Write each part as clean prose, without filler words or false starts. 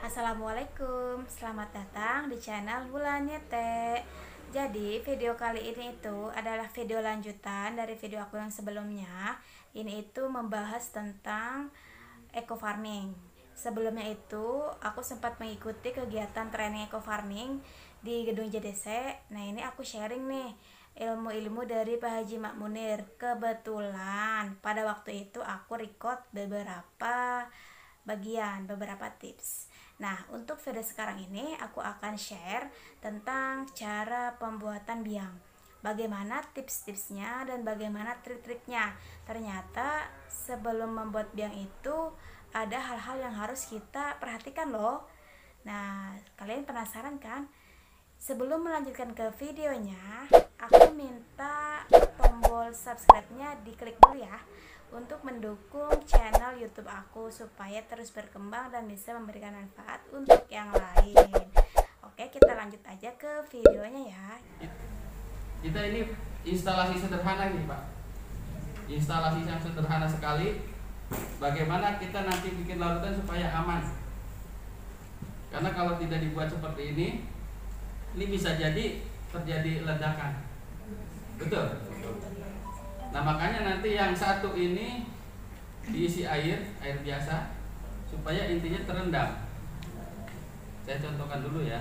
Assalamualaikum, selamat datang di channel Wulan Nyete. Jadi video kali ini itu adalah video lanjutan dari video aku yang sebelumnya. Ini itu membahas tentang eco farming. Sebelumnya itu aku sempat mengikuti kegiatan training eco farming di gedung JDC. Nah ini aku sharing nih ilmu-ilmu dari Pak Haji Mak Munir. Kebetulan pada waktu itu aku record beberapa tips. Nah, untuk video sekarang ini aku akan share tentang cara pembuatan biang. Bagaimana tips-tipsnya dan bagaimana trik-triknya. Ternyata sebelum membuat biang itu ada hal-hal yang harus kita perhatikan loh. Nah, kalian penasaran kan? Sebelum melanjutkan ke videonya, aku minta tombol subscribe-nya diklik dulu ya, untuk mendukung channel YouTube aku supaya terus berkembang dan bisa memberikan manfaat untuk yang lain. Oke, kita lanjut aja ke videonya ya. Kita ini instalasi sederhana nih Pak. Instalasi yang sederhana sekali. Bagaimana kita nanti bikin larutan supaya aman. Karena kalau tidak dibuat seperti ini bisa jadi terjadi ledakan. Betul? Nah makanya nanti yang satu ini diisi air biasa supaya intinya terendam. Saya contohkan dulu ya.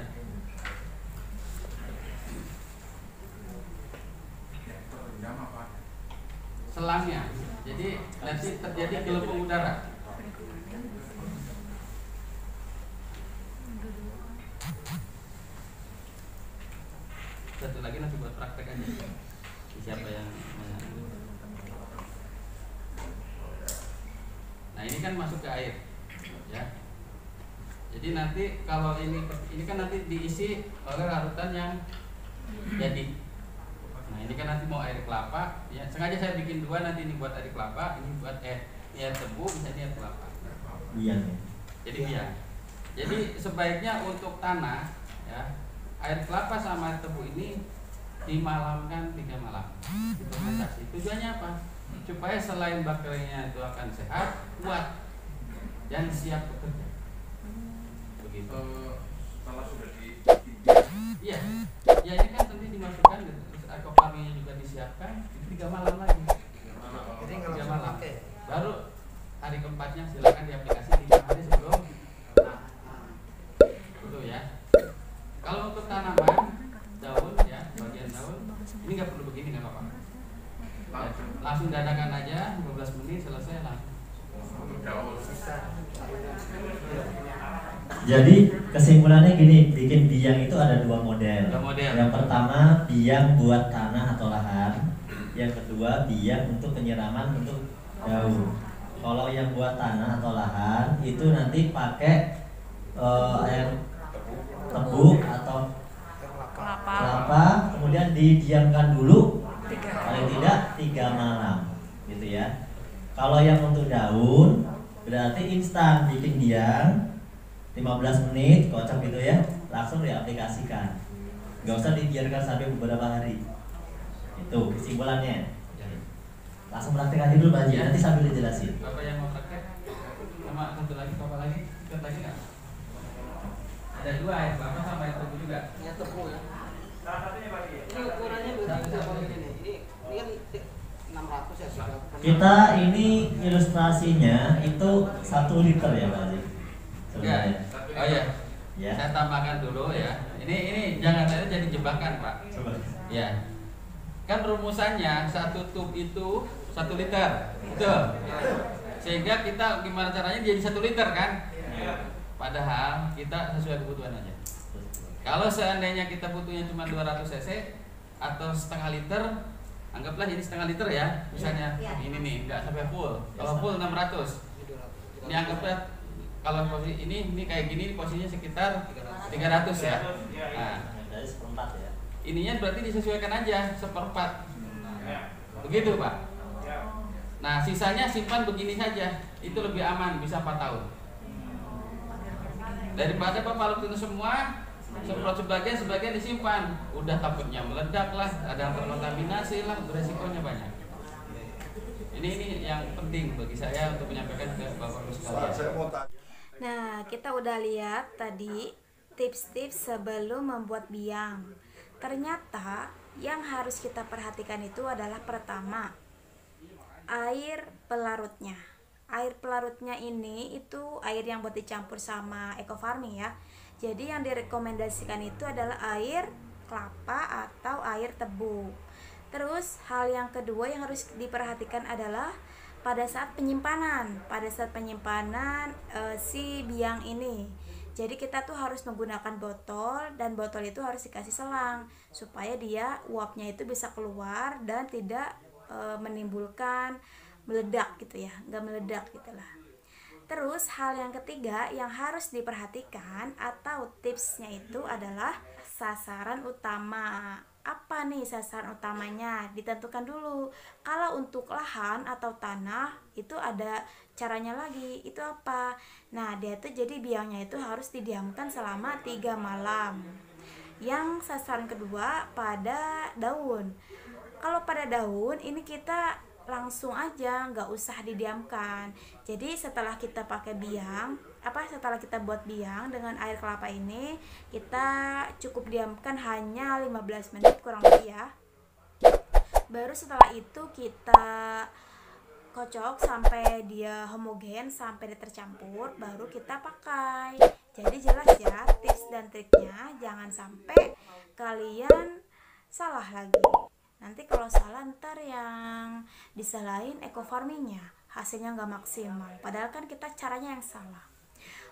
Selangnya, jadi nanti terjadi gelembung udara. Satu lagi nanti buat praktek aja. Siapa yang Nah ini kan masuk ke air, ya. Jadi nanti kalau ini kan nanti diisi oleh larutan yang jadi. Nah ini kan nanti mau air kelapa, ya. Sengaja saya bikin dua, nanti ini buat air kelapa, ini buat air tebu, bisa ini air kelapa. Biang. Jadi biang. Jadi sebaiknya untuk tanah, ya, air kelapa sama air tebu ini dimalamkan 3 malam. Fermentasi. Tujuannya apa? Supaya selain bakterinya itu akan sehat, kuat dan siap bekerja. Begitu. Kalau sudah Iya. Ya ini kan nanti dimasukkan, terus aquafarmingnya juga disiapkan, itu 3 malam lagi. jadi 3 malam. Baru hari keempatnya silakan diaplikasi 5 hari sebelum. Itu ya. Kalau untuk tanaman daun ya, bagian daun ini nggak perlu begini, nggak apa-apa. Ya, langsung dadakan aja 15 menit selesai langsung. Jadi kesimpulannya gini, bikin biang itu ada dua model. Model. Yang pertama biang buat tanah atau lahan. Yang kedua biang untuk penyiraman untuk daun. Kalau yang buat tanah atau lahan itu nanti pakai air tebu atau kelapa, kemudian didiamkan dulu paling tidak 3 malam, gitu ya. Kalau yang untuk daun berarti instan, bikin biang 15 menit kocok gitu ya, langsung diaplikasikan, nggak usah dibiarkan sampai beberapa hari. Itu kesimpulannya. Langsung praktek aja dulu Pak Haji, nanti sambil dijelasin. Bapak yang mau praktek sama satu lagi, bapak lagi ikut lagi nggak? Ada 2 ya, bapak sama yang tebu juga. Ya tebu ya. salah satunya Pak. Ini ukurannya begitu kalau ini. Ini kan 600 ya sudah. Kita ini ilustrasinya itu 1 liter ya Pak Haji. Ya. Oh ya. Ya. Saya tambahkan dulu ya. Ini jangan ada jadi jebakan Pak. Coba. Ya. Kan rumusannya 1 tub itu 1 liter. Betul. Sehingga kita gimana caranya jadi 1 liter kan? Padahal kita sesuai kebutuhan aja. Kalau seandainya kita butuhnya cuma 200 cc atau setengah liter, anggaplah ini setengah liter ya, misalnya ini nih nggak sampai full. Kalau full 600. Ini anggaplah kalau posisi ini kayak gini posisinya sekitar 300 ya. Nah, Dari 1/4 ya. ininya berarti disesuaikan aja 1/4. Begitu Pak. Nah sisanya simpan begini saja, itu lebih aman, bisa 4 tahun. Daripada Bapak itu semua semprot sebagian disimpan, udah takutnya meledak lah, ada yang terkontaminasi lah, beresikonya banyak. Ini yang penting bagi saya untuk menyampaikan ke Bapak Ibu sekalian. Nah, kita udah lihat tadi tips-tips sebelum membuat biang. Ternyata yang harus kita perhatikan itu adalah pertama, air pelarutnya. Air pelarutnya ini itu air yang buat dicampur sama eco farming ya. Jadi yang direkomendasikan itu adalah air kelapa atau air tebu. Terus hal yang kedua yang harus diperhatikan adalah pada saat penyimpanan. Pada saat penyimpanan si biang ini. Jadi kita tuh harus menggunakan botol, dan botol itu harus dikasih selang supaya dia uapnya itu bisa keluar dan tidak menimbulkan meledak gitu ya, nggak meledak gitulah. Terus hal yang ketiga yang harus diperhatikan atau tipsnya itu adalah sasaran utama. Apa nih sasaran utamanya? Ditentukan dulu. Kalau untuk lahan atau tanah itu ada caranya lagi. Itu apa? Nah, dia tuh jadi biangnya itu harus didiamkan selama 3 malam. Yang sasaran kedua pada daun. Kalau pada daun ini kita langsung aja, nggak usah didiamkan. Jadi setelah kita pakai biang, setelah kita buat biang dengan air kelapa ini, kita cukup diamkan hanya 15 menit kurang lebih ya. Baru setelah itu kita kocok sampai dia homogen, sampai dia tercampur, baru kita pakai. Jadi jelas ya tips dan triknya, jangan sampai kalian salah lagi. Nanti kalau salah ntar yang disalahin eco farmingnya, hasilnya nggak maksimal, padahal kan kita caranya yang salah.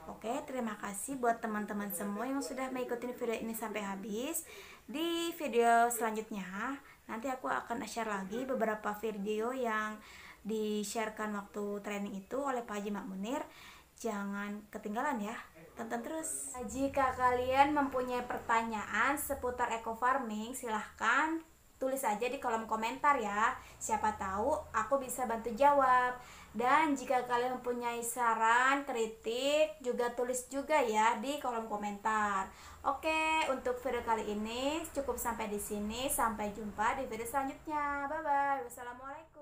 Oke, terima kasih buat teman-teman semua yang sudah mengikuti video ini sampai habis. Di video selanjutnya nanti aku akan share lagi beberapa video yang di-sharekan waktu training itu oleh Pak Haji Mak Munir. Jangan ketinggalan ya, tonton terus. Jika kalian mempunyai pertanyaan seputar eco farming, silahkan tulis aja di kolom komentar ya. Siapa tahu aku bisa bantu jawab. Dan jika kalian mempunyai saran, kritik, juga tulis juga ya di kolom komentar. Oke, untuk video kali ini cukup sampai di sini. Sampai jumpa di video selanjutnya. Bye bye. Wassalamualaikum.